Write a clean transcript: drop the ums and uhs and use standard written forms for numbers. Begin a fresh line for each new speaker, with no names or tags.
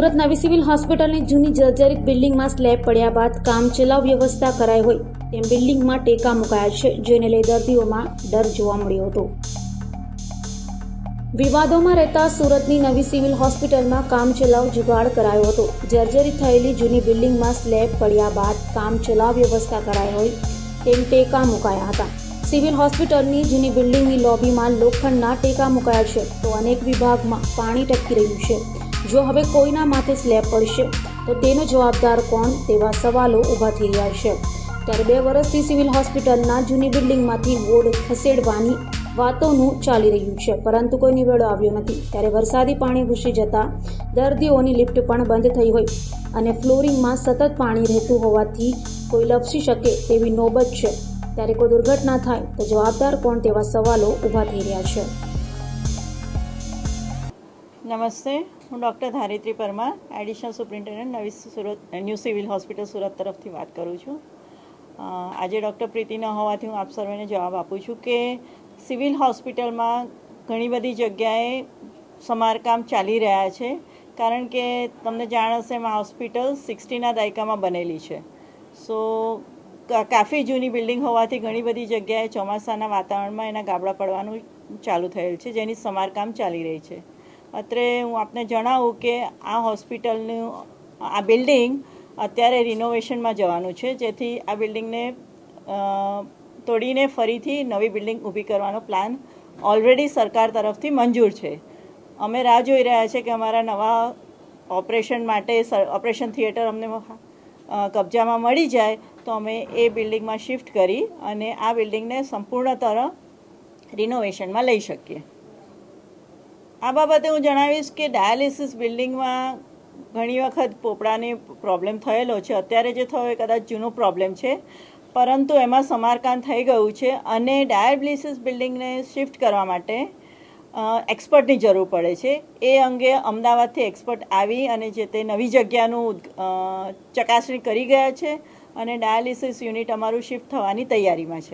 સુરત નવી સિવિલ હોસ્પિટલની જૂની જર્જરિત બિલ્ડિંગમાં સ્લેબ પડ્યા બાદ કામચલાઉ વ્યવસ્થા કરાઈ હોય તેમ બિલ્ડિંગમાં ટેકા મુકાયા છે, જેને લઈ દર્દીઓમાં ડર જોવા મળ્યો હતો। વિવાદોમાં રહેતા સુરતની નવી સિવિલ હોસ્પિટલમાં કામચલાઉ જુગાડ કરાયો હતો। જર્જરિત થયેલી જૂની બિલ્ડિંગમાં સ્લેબ પડ્યા બાદ કામચલાઉ વ્યવસ્થા કરાઈ હોય તેમ ટેકા મુકાયા હતા। સિવિલ હોસ્પિટલની જૂની બિલ્ડિંગની લોબીમાં લોખંડના ટેકા મુકાયા છે, તો અનેક વિભાગમાં પાણી ટપકી રહ્યું છે। જો હવે કોઈના માથે સ્લેબ પડશે તો તેનો જવાબદાર કોણ તેવા સવાલો ઊભા થઈ રહ્યા છે। ત્યારે 2 વર્ષથી સિવિલ હોસ્પિટલના જૂની બિલ્ડિંગમાંથી વોર્ડ ખસેડવાની વાતોનું ચાલી રહ્યું છે, પરંતુ કોઈ નિવેડો આવ્યો નથી। ત્યારે વરસાદી પાણી ઘૂસી જતા દર્દીઓની લિફ્ટ પણ બંધ થઈ હોય અને ફ્લોરિંગમાં સતત પાણી રહેતું હોવાથી કોઈ લપસી શકે તેવી નોબત છે। ત્યારે કોઈ દુર્ઘટના થાય તો જવાબદાર કોણ તેવા સવાલો ઊભા થઈ રહ્યા છે।
નમસ્તે, હું doctor Dharitri Parmar, additional superintendent નવી Surat new civil hospital Surat તરફથી વાત કરું છું। આજે ડૉક્ટર પ્રીતિ ન હોવાથી હું આપ સર્વેને જવાબ આપું છું કે સિવિલ હોસ્પિટલમાં ઘણી બધી જગ્યાએ સમારકામ ચાલી રહ્યા છે, કારણ કે તમને જાણ હશે એમાં હોસ્પિટલ 60ના દાયકામાં બનેલી છે। સો કાફી જૂની બિલ્ડિંગ હોવાથી ઘણી બધી જગ્યાએ ચોમાસાના વાતાવરણમાં એના ગાબડા પડવાનું ચાલુ થયેલ છે, જેની સમારકામ ચાલી રહી છે। અત્રે હું આપને જણાવું કે આ હોસ્પિટલનું આ બિલ્ડિંગ અત્યારે રિનોવેશનમાં જવાનું છે, જેથી આ બિલ્ડિંગને તોડીને ફરીથી નવી બિલ્ડિંગ ઊભી કરવાનો પ્લાન ઓલરેડી સરકાર તરફથી મંજૂર છે। અમે રાહ જોઈ રહ્યા છે કે અમારા નવા ઓપરેશન માટે ઓપરેશન થિયેટર અમને કબજામાં મળી જાય તો અમે એ બિલ્ડિંગમાં શિફ્ટ કરી અને આ બિલ્ડિંગને સંપૂર્ણતઃ રિનોવેશનમાં લઈ શકીએ। આ બાબતે હું જણાવીશ કે ડાયાલિસિસ બિલ્ડિંગમાં ઘણી વખત પોપડાની પ્રોબ્લેમ થયેલો છે। અત્યારે જે થયો એ કદાચ જૂનો પ્રોબ્લેમ છે, પરંતુ એમાં સમારકામ થઈ ગયું છે અને ડાયાલિસિસ બિલ્ડિંગને શિફ્ટ કરવા માટે એક્સપર્ટની જરૂર પડે છે। એ અંગે અમદાવાદથી એક્સપર્ટ આવી અને જે તે નવી જગ્યાનું ચકાસણી કરી ગયા છે અને ડાયાલિસિસ યુનિટ અમારું શિફ્ટ થવાની તૈયારીમાં છે।